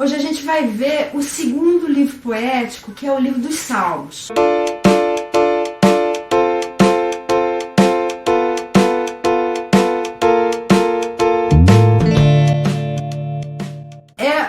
hoje a gente vai ver o segundo livro poético, que é o livro dos Salmos.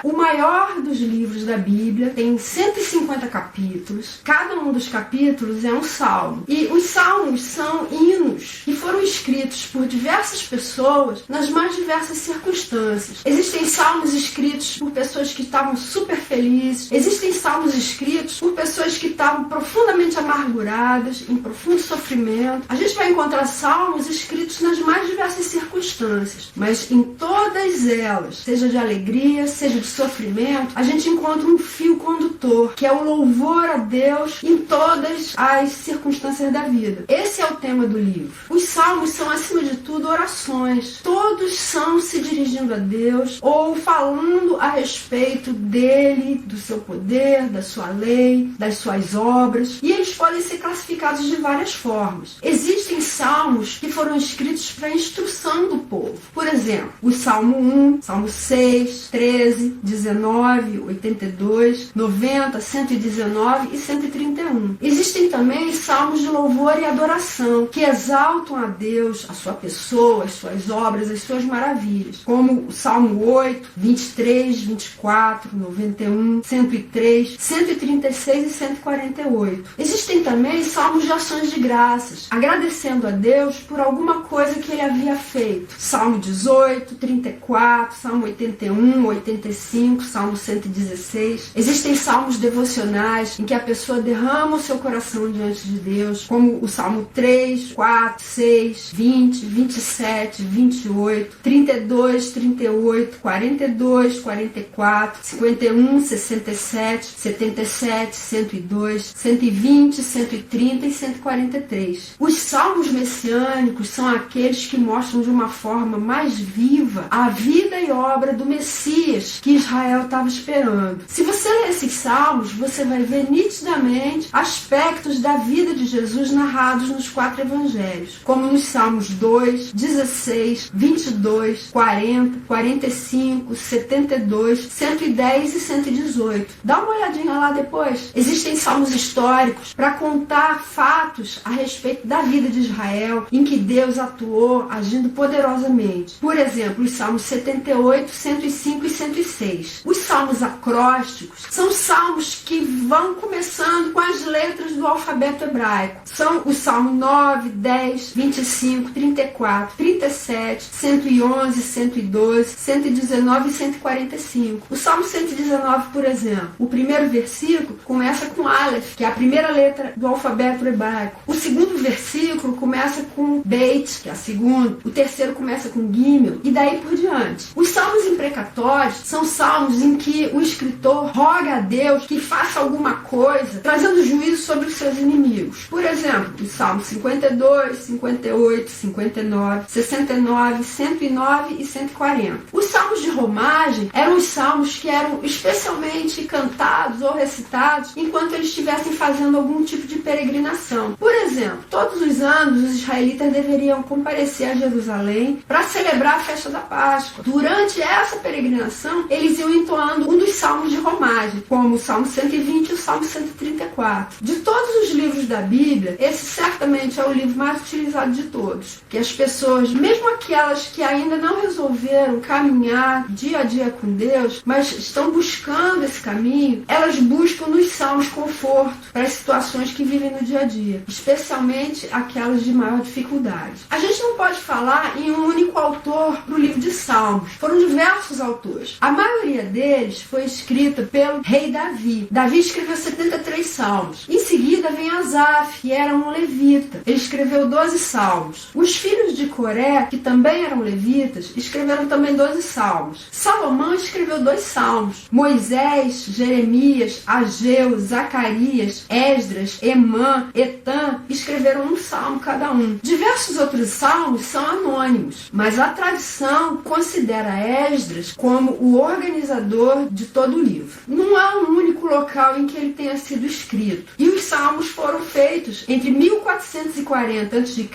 O maior dos livros da Bíblia, tem 150 capítulos, cada um dos capítulos é um salmo. E os salmos são hinos que foram escritos por diversas pessoas nas mais diversas circunstâncias. Existem salmos escritos por pessoas que estavam super felizes, existem salmos escritos por pessoas que estavam profundamente amarguradas, em profundo sofrimento. A gente vai encontrar salmos escritos nas mais diversas circunstâncias, mas em todas elas, seja de alegria, seja de sofrimento, a gente encontra um fio condutor, que é o louvor a Deus em todas as circunstâncias da vida. Esse é o tema do livro. Os salmos são, acima de tudo, orações. Todos são se dirigindo a Deus ou falando a respeito dele, do seu poder, da sua lei, das suas obras. E eles podem ser classificados de várias formas. Existem salmos que foram escritos para a instrução do povo. Por exemplo, o Salmo 1, Salmo 6, 13, 19, 82, 90, 119 e 131. Existem também salmos de louvor e adoração, que exaltam a Deus, a sua pessoa, as suas obras, as suas maravilhas, como o Salmo 8, 23, 24, 91, 103, 136 e 148. Existem também salmos de ações de graças, agradecendo a Deus por alguma coisa que ele havia feito. Salmo 18, 34, Salmo 81, 85, Salmo 116. Existem salmos devocionais em que a pessoa derrama o seu coração diante de Deus, como o Salmo 3, 4, 6, 20, 27, 28, 32, 38, 42, 44, 51, 67, 77, 102, 120, 130 e 143. Os salmos messiânicos são aqueles que mostram de uma forma mais viva a vida e obra do Messias que Israel estava esperando. Se você ler esses salmos, você vai ver nitidamente aspectos da vida de Jesus narrados nos 4 evangelhos, como nos Salmos 2, 16, 22, 40, 45, 72, 110 e 118. Dá uma olhadinha lá depois. Existem salmos históricos para contar fatos a respeito da vida de Israel, em que Deus atuou agindo poderosamente. Por exemplo, os Salmos 78, 105 e 106. Os salmos acrósticos são salmos que vão começando com as letras do alfabeto hebraico. São o Salmo 9, 10, 25, 34, 37, 111, 112, 119 e 145. O Salmo 119, por exemplo, o primeiro versículo começa com Aleph, que é a primeira letra do alfabeto hebraico. O segundo versículo começa com Beit, que é a segunda. O terceiro começa com Gimel, e daí por diante. Os salmos imprecatórios são salmos em que o escritor roga a Deus que faça alguma coisa, trazendo juízo sobre os seus inimigos. Por exemplo, os salmos 52, 58, 59, 69, 109 e 140. Os salmos de romagem eram os salmos que eram especialmente cantados ou recitados enquanto eles estivessem fazendo algum tipo de peregrinação. Por exemplo, todos os anos os israelitas deveriam comparecer a Jerusalém para celebrar a festa da Páscoa. Durante essa peregrinação, eles iam entoando um dos salmos de romagem, como o Salmo 120 e o Salmo 134. De todos os livros da Bíblia, esse certamente é o livro mais utilizado de todos, que as pessoas, mesmo aquelas que ainda não resolveram caminhar dia a dia com Deus, mas estão buscando esse caminho, elas buscam nos salmos conforto para as situações que vivem no dia a dia, especialmente aquelas de maior dificuldade. A gente não pode falar em um único autor para o livro de Salmos. Foram diversos autores. A maioria deles foi escrita pelo rei Davi. Davi escreveu 73 salmos. Em seguida vem Asaf, que era um levita. Ele escreveu 12 salmos. Os filhos de Coré, que também eram levitas, escreveram também 12 salmos. Salomão escreveu 2 salmos. Moisés, Jeremias, Ageu, Zacarias, Esdras, Emã, Etã escreveram um salmo cada um. Diversos outros salmos são anônimos, mas a tradição considera Esdras como o organizador de todo o livro. não há um único local em que ele tenha sido escrito. E os salmos foram feitos entre 1440 a.C.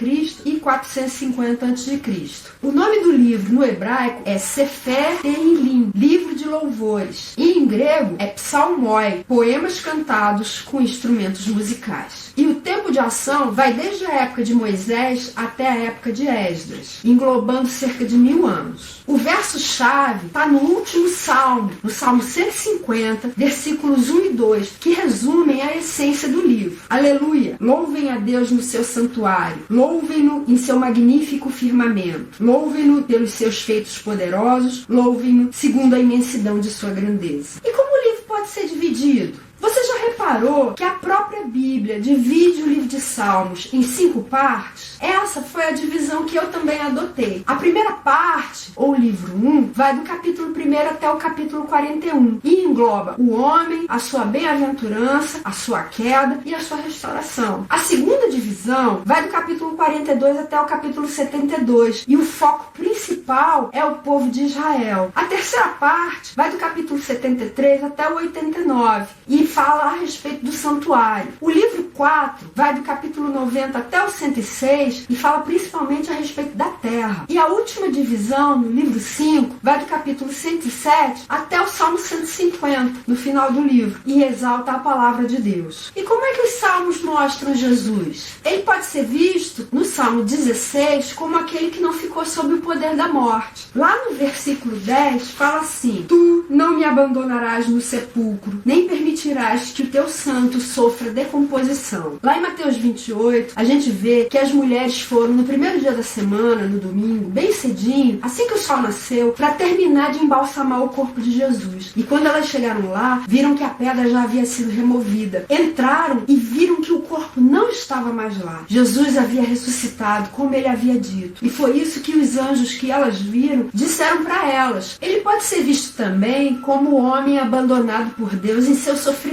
e 450 a.C. O nome do livro no hebraico é Sefer Tehillim, livro de louvores. E em grego é psalmoi, poemas cantados com instrumentos musicais. E o tempo de ação vai desde a época de Moisés até a época de Esdras, englobando cerca de 1000 anos. O verso-chave está no último salmo, no Salmo 150, versículos 1 e 2, que resumem a essência do livro. Aleluia! Louvem a Deus no seu santuário, louvem-no em seu magnífico firmamento, louvem-no pelos seus feitos poderosos, louvem-no segundo a imensidão de sua grandeza. E como o livro pode ser dividido? Você já reparou que a própria Bíblia divide o livro de Salmos em 5 partes? Essa foi a divisão que eu também adotei. A primeira parte, ou livro 1, vai do capítulo 1 até o capítulo 41 e engloba o homem, a sua bem-aventurança, a sua queda e a sua restauração. A segunda divisão vai do capítulo 42 até o capítulo 72 e o foco principal é o povo de Israel. A terceira parte vai do capítulo 73 até o 89 e fala a respeito do santuário. O livro 4 vai do capítulo 90 até o 106 e fala principalmente a respeito da terra. E a última divisão, no livro 5, vai do capítulo 107 até o Salmo 150, no final do livro, e exalta a palavra de Deus. E como é que os salmos mostram Jesus? Ele pode ser visto no Salmo 16 como aquele que não ficou sob o poder da morte. Lá no versículo 10 fala assim: Tu não me abandonarás no sepulcro, nem permitirás que o teu santo sofra decomposição. Lá em Mateus 28, a gente vê que as mulheres foram no primeiro dia da semana, no domingo, bem cedinho, assim que o sol nasceu, para terminar de embalsamar o corpo de Jesus. E quando elas chegaram lá, viram que a pedra já havia sido removida. Entraram e viram que o corpo não estava mais lá. Jesus havia ressuscitado, como ele havia dito. E foi isso que os anjos que elas viram disseram para elas. Ele pode ser visto também como o homem abandonado por Deus em seu sofrimento.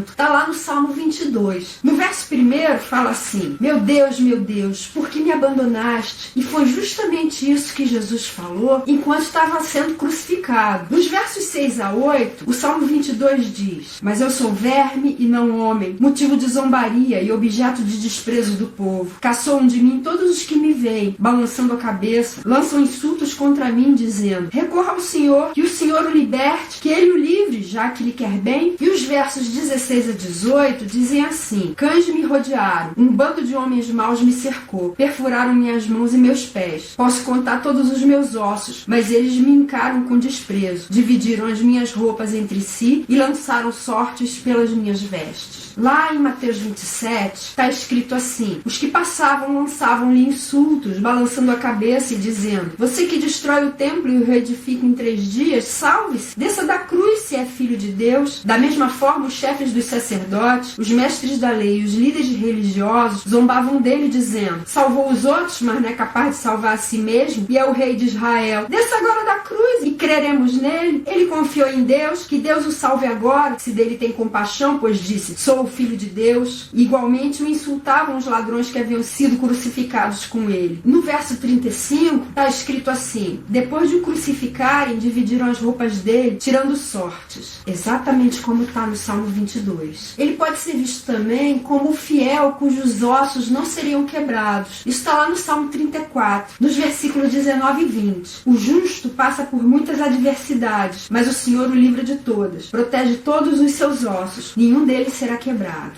Está lá no Salmo 22. No verso 1 fala assim: meu Deus, por que me abandonaste? E foi justamente isso que Jesus falou enquanto estava sendo crucificado. Nos versos 6 a 8, o Salmo 22 diz: mas eu sou verme e não homem, motivo de zombaria e objeto de desprezo do povo. Caçoam de mim todos os que me veem, balançando a cabeça, lançam insultos contra mim, dizendo: recorra ao Senhor, que o Senhor o liberte, que ele o livre, já que lhe quer bem. E os versos 16 a 18 dizem assim: cães me rodearam, um bando de homens maus me cercou, perfuraram minhas mãos e meus pés. Posso contar todos os meus ossos, mas eles me encaram com desprezo. Dividiram as minhas roupas entre si e lançaram sortes pelas minhas vestes. Lá em Mateus 27 está escrito assim: os que passavam lançavam-lhe insultos, balançando a cabeça e dizendo: você que destrói o templo e o reedifica em 3 dias, salve-se, desça da cruz se é filho de Deus. Da mesma forma, os chefes dos sacerdotes, os mestres da lei e os líderes religiosos zombavam dele, dizendo: salvou os outros, mas não é capaz de salvar a si mesmo, e é o rei de Israel. Desça agora da cruz e creremos nele. Ele confiou em Deus, que Deus o salve agora, se dele tem compaixão, pois disse: sou o filho de Deus. Igualmente o insultavam os ladrões que haviam sido crucificados com ele. No verso 35 está escrito assim: depois de o crucificarem, dividiram as roupas dele, tirando sortes. Exatamente como está no Salmo 22. Ele pode ser visto também como o fiel cujos ossos não seriam quebrados. Isso está lá no Salmo 34, nos versículos 19 e 20. O justo passa por muitas adversidades, mas o Senhor o livra de todas. Protege todos os seus ossos, nenhum deles será quebrado.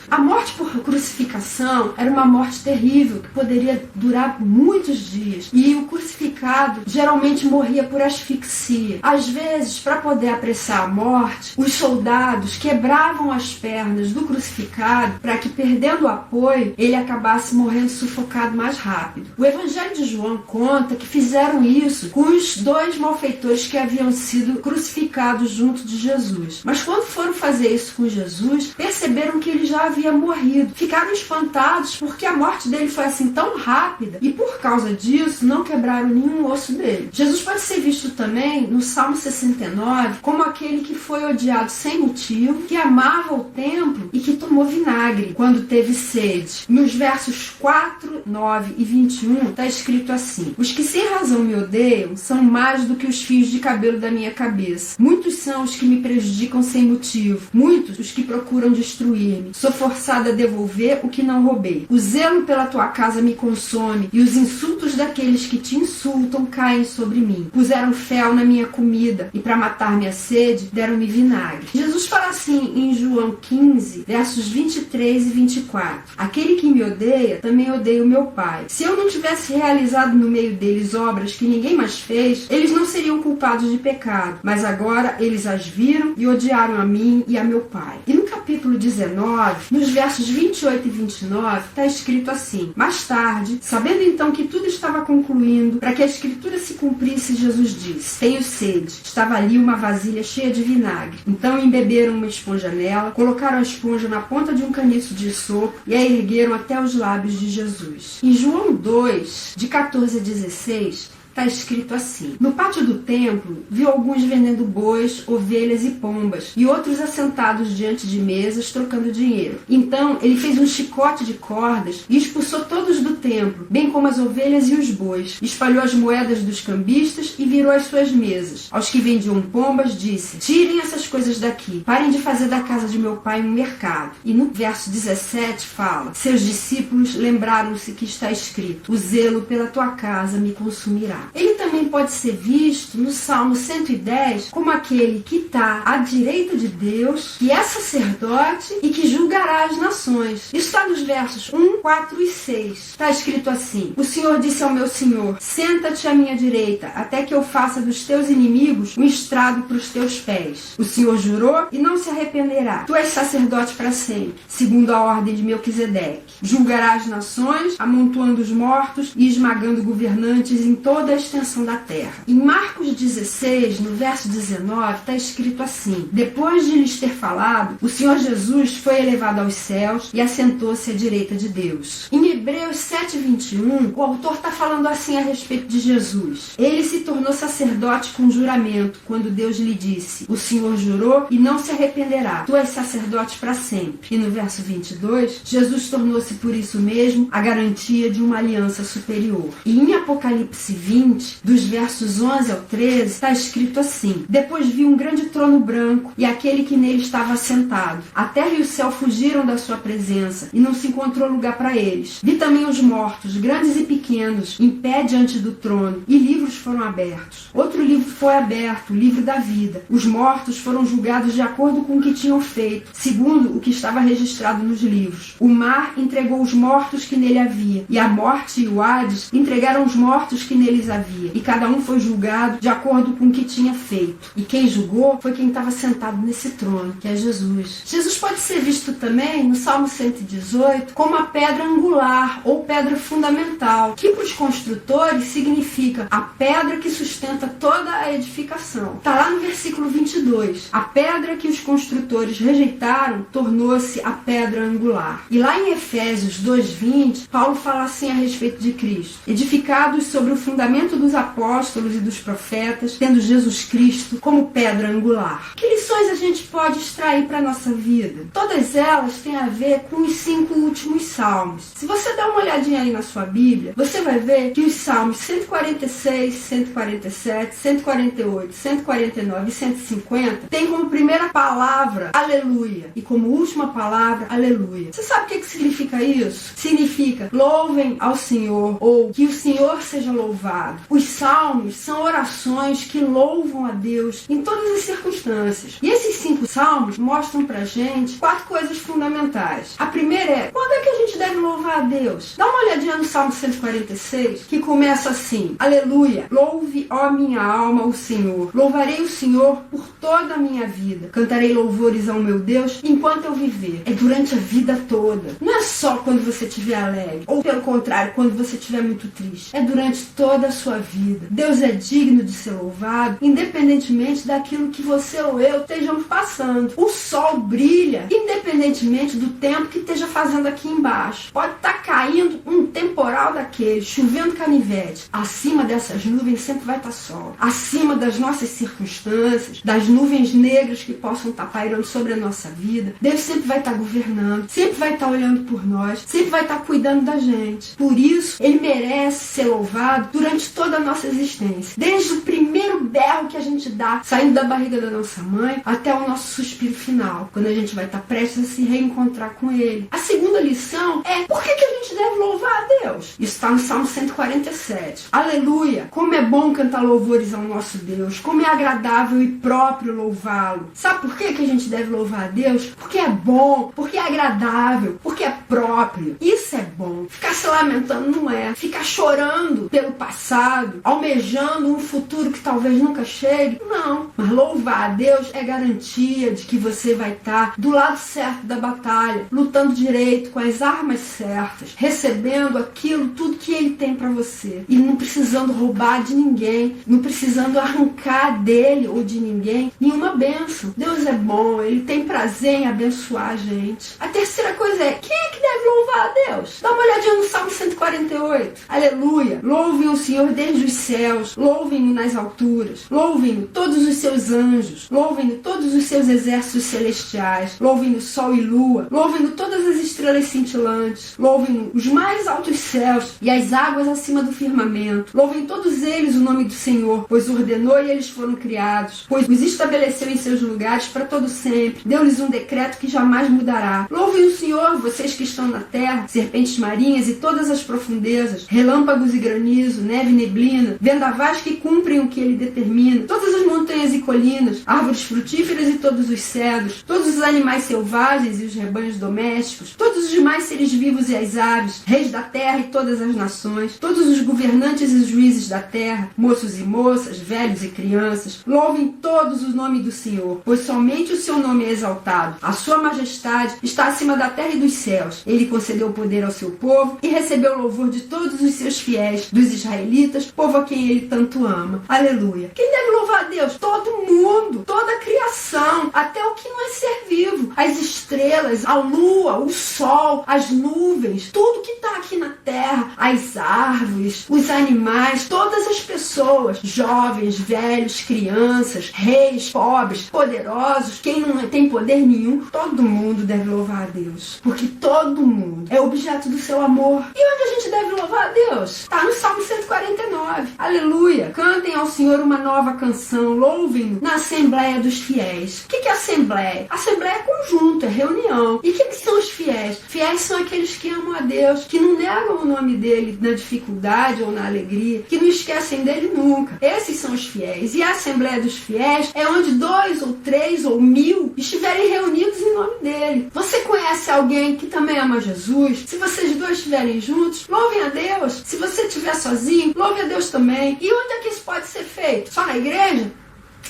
A morte por crucificação era uma morte terrível, que poderia durar muitos dias. E o crucificado geralmente morria por asfixia. Às vezes, para poder apressar a morte, os soldados quebravam as pernas do crucificado para que, perdendo o apoio, ele acabasse morrendo sufocado mais rápido. O Evangelho de João conta que fizeram isso com os 2 malfeitores que haviam sido crucificados junto de Jesus. Mas quando foram fazer isso com Jesus, perceberam que ele já havia morrido. Ficaram espantados porque a morte dele foi assim tão rápida e, por causa disso, não quebraram nenhum osso dele. Jesus pode ser visto também no Salmo 69 como aquele que foi odiado sem motivo, que amava o templo e que tomou vinagre quando teve sede. Nos versos 4, 9 e 21 está escrito assim: os que sem razão me odeiam são mais do que os fios de cabelo da minha cabeça. Muitos são os que me prejudicam sem motivo, muitos os que procuram destruir-me. Sou forçada a devolver o que não roubei. O zelo pela tua casa me consome, e os insultos daqueles que te insultam caem sobre mim. Puseram fel na minha comida, e para matar minha sede, deram-me vinagre. Jesus fala assim em João 15, versos 23 e 24. Aquele que me odeia, também odeia o meu Pai. Se eu não tivesse realizado no meio deles obras que ninguém mais fez, eles não seriam culpados de pecado. Mas agora eles as viram e odiaram a mim e a meu Pai. E no capítulo 19, nos versos 28 e 29, está escrito assim: mais tarde, sabendo então que tudo estava concluindo, para que a escritura se cumprisse, Jesus disse: tenho sede. Estava ali uma vasilha cheia de vinagre. Então embeberam uma esponja nela, colocaram a esponja na ponta de um caniço de sopo e a ergueram até os lábios de Jesus. Em João 2, de 14 a 16, está escrito assim: no pátio do templo, viu alguns vendendo bois, ovelhas e pombas, e outros assentados diante de mesas, trocando dinheiro. Então ele fez um chicote de cordas e expulsou todos do templo, bem como as ovelhas e os bois. Espalhou as moedas dos cambistas e virou as suas mesas. Aos que vendiam pombas, disse: tirem essas coisas daqui, parem de fazer da casa de meu pai um mercado. E no verso 17 fala: seus discípulos lembraram-se que está escrito: o zelo pela tua casa me consumirá. Ele também pode ser visto no Salmo 110 como aquele que está à direita de Deus, que é sacerdote e que julgará as nações. Isso está nos versos 1, 4 e 6. Está escrito assim: o Senhor disse ao meu Senhor: senta-te à minha direita, até que eu faça dos teus inimigos um estrado para os teus pés. O Senhor jurou e não se arrependerá. Tu és sacerdote para sempre, segundo a ordem de Melquisedeque. Julgará as nações, amontoando os mortos e esmagando governantes em toda a extensão da terra. Em Marcos 16, no verso 19, está escrito assim: depois de lhes ter falado, o Senhor Jesus foi elevado aos céus e assentou-se à direita de Deus. Em Hebreus 7:21, o autor está falando assim a respeito de Jesus: ele se tornou sacerdote com juramento, quando Deus lhe disse: o Senhor jurou e não se arrependerá, tu és sacerdote para sempre. E no verso 22, Jesus tornou-se por isso mesmo a garantia de uma aliança superior. E em Apocalipse 20, dos versos 11 ao 13, está escrito assim: depois vi um grande trono branco e aquele que nele estava assentado. A terra e o céu fugiram da sua presença e não se encontrou lugar para eles. Vi também os mortos, grandes e pequenos, em pé diante do trono, e livros foram abertos. Outro livro foi aberto, o livro da vida. Os mortos foram julgados de acordo com o que tinham feito, segundo o que estava registrado nos livros. O mar entregou os mortos que nele havia, e a morte e o Hades entregaram os mortos que neles havia, e cada um foi julgado de acordo com o que tinha feito. E quem julgou foi quem estava sentado nesse trono, que é Jesus. Jesus pode ser visto também no Salmo 118 como a pedra angular ou pedra fundamental, que para os construtores significa a pedra que sustenta toda a edificação. Está lá no versículo 22. A pedra que os construtores rejeitaram tornou-se a pedra angular. E lá em Efésios 2:20, Paulo fala assim a respeito de Cristo: edificados sobre o fundamento dos apóstolos e dos profetas, tendo Jesus Cristo como pedra angular. Que lições a gente pode extrair para a nossa vida? Todas elas têm a ver com os 5 últimos salmos. Se você der uma olhadinha aí na sua Bíblia, você vai ver que os salmos 146, 147, 148, 149 e 150 têm como primeira palavra aleluia e como última palavra aleluia. Você sabe o que significa isso? Significa louvem ao Senhor, ou que o Senhor seja louvado. Os salmos são orações que louvam a Deus em todas as circunstâncias. E esses 5 salmos mostram pra gente 4 coisas fundamentais. A primeira é: quando é que a gente deve louvar a Deus? Dá uma olhadinha no Salmo 146, que começa assim: aleluia, louve, ó minha alma, o Senhor. Louvarei o Senhor por toda a minha vida. Cantarei louvores ao meu Deus enquanto eu viver. É durante a vida toda. Não é só quando você estiver alegre, ou pelo contrário, quando você estiver muito triste. É durante toda a sua vida. Deus é digno de ser louvado, independentemente daquilo que você ou eu estejamos passando. O sol brilha, independentemente do tempo que esteja fazendo aqui embaixo. Pode estar caindo um temporal daquele, chovendo canivete, acima dessas nuvens sempre vai estar sol. Acima das nossas circunstâncias, das nuvens negras que possam estar pairando sobre a nossa vida, Deus sempre vai estar governando, sempre vai estar olhando por nós, sempre vai estar cuidando da gente. Por isso, Ele merece ser louvado durante toda a nossa existência. Desde o primeiro berro que a gente dá, saindo da barriga da nossa mãe, até o nosso suspiro final, quando a gente vai estar prestes a se reencontrar com Ele. A segunda lição é, por que a gente deve louvar a Deus? Isso está no Salmo 147. Aleluia! Como é bom cantar louvores ao nosso Deus, como é agradável e próprio louvá-lo. Sabe por que a gente deve louvar a Deus? Porque é bom, porque é agradável, porque é próprio. Isso é bom. Ficar se lamentando não é. Ficar chorando pelo passado, almejando um futuro que talvez nunca chegue, não. Mas louvar a Deus é garantia de que você vai estar do lado certo da batalha, lutando direito, com as armas certas, recebendo aquilo, tudo que Ele tem para você. E não precisando roubar de ninguém, não precisando arrancar dele ou de ninguém nenhuma bênção. Deus é bom, Ele tem prazer em abençoar a gente. A terceira coisa é, quem é que deve louvar a Deus? Dá uma olhadinha no Salmo 148. Aleluia! Louvem o Senhor desde os céus, louvem-no nas alturas, louvem-no todos os seus anjos, louvem-no todos os seus exércitos celestiais, louvem-no sol e lua, louvem-no todas as estrelas cintilantes, louvem-no os mais altos céus e as águas acima do firmamento, louvem todos eles o nome do Senhor, pois ordenou e eles foram criados, pois os estabeleceu em seus lugares para todo sempre, deu-lhes um decreto que jamais mudará. Louvem o Senhor, vocês que estão na terra, serpentes marinhas e todas as profundezas, relâmpagos e granizo, neve e neblina, vendavais que cumprem o que Ele determina, todas as montanhas e colinas, árvores frutíferas e todos os cedros, todos os animais selvagens e os rebanhos domésticos, todos os demais seres vivos e as aves, reis da terra e todas as nações, todos os governantes e os juízes da terra, moços e moças, velhos e crianças, louvem todos o nome do Senhor, pois somente o seu nome é exaltado. A sua majestade está acima da terra e dos céus. Ele concedeu poder ao seu povo e recebeu o louvor de todos os seus fiéis, dos israelitas, povo a quem Ele tanto ama. Aleluia! Quem deve louvar a Deus? Todo mundo, toda a criação, até o que não é ser vivo, as estrelas, a lua, o sol, as nuvens, tudo que está aqui na terra, as árvores, os animais, todas as pessoas, jovens, velhos, crianças, reis, pobres, poderosos, quem não tem poder nenhum, todo mundo deve louvar a Deus, porque todo mundo é objeto do seu amor. E onde a gente deve louvar a Deus? Está no Salmo 149. Aleluia! Cantem ao Senhor uma nova canção, louvem-no na Assembleia dos Fiéis. O que é Assembleia? Assembleia é conjunto, é reunião. E o que são os fiéis? Fiéis são aqueles que amam a Deus, que não negam o nome dele na dificuldade ou na alegria, que não esquecem dele nunca. Esses são os fiéis. E a Assembleia dos Fiéis é onde 2 ou 3 ou 1000 estiverem reunidos em nome dele. Você conhece alguém que também ama Jesus? Se vocês dois estiverem juntos, louvem a Deus. Se você estiver sozinho, louve a Deus também. E onde é que isso pode ser feito? Só na igreja?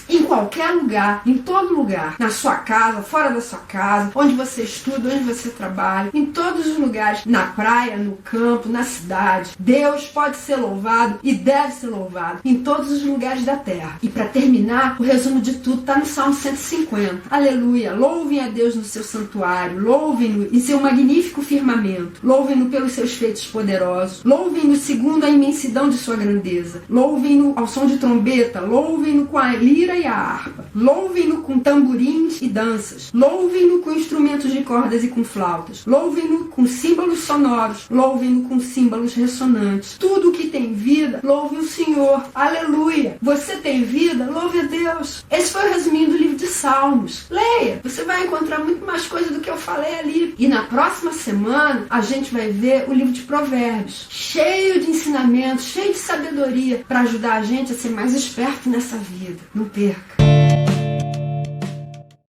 Em qualquer lugar, em todo lugar, na sua casa, fora da sua casa, onde você estuda, onde você trabalha, em todos os lugares, na praia, no campo, na cidade, Deus pode ser louvado e deve ser louvado em todos os lugares da terra. E para terminar, o resumo de tudo está no Salmo 150. Aleluia! Louvem a Deus no seu santuário, louvem-no em seu magnífico firmamento, louvem-no pelos seus feitos poderosos, louvem-no segundo a imensidão de sua grandeza, louvem-no ao som de trombeta, louvem-no com a lira e a harpa, louvem-no com tamborins e danças, louvem-no com instrumentos de cordas e com flautas, louvem-no com símbolos sonoros, louvem-no com símbolos ressonantes. Tudo que tem vida, louve o Senhor. Aleluia! Você tem vida? Louve a Deus. Esse foi o resuminho do livro de Salmos. Leia, você vai encontrar muito mais coisa do que eu falei ali. E na próxima semana a gente vai ver o livro de Provérbios, cheio de ensinamentos, cheio de sabedoria para ajudar a gente a ser mais esperto nessa vida. Não perca!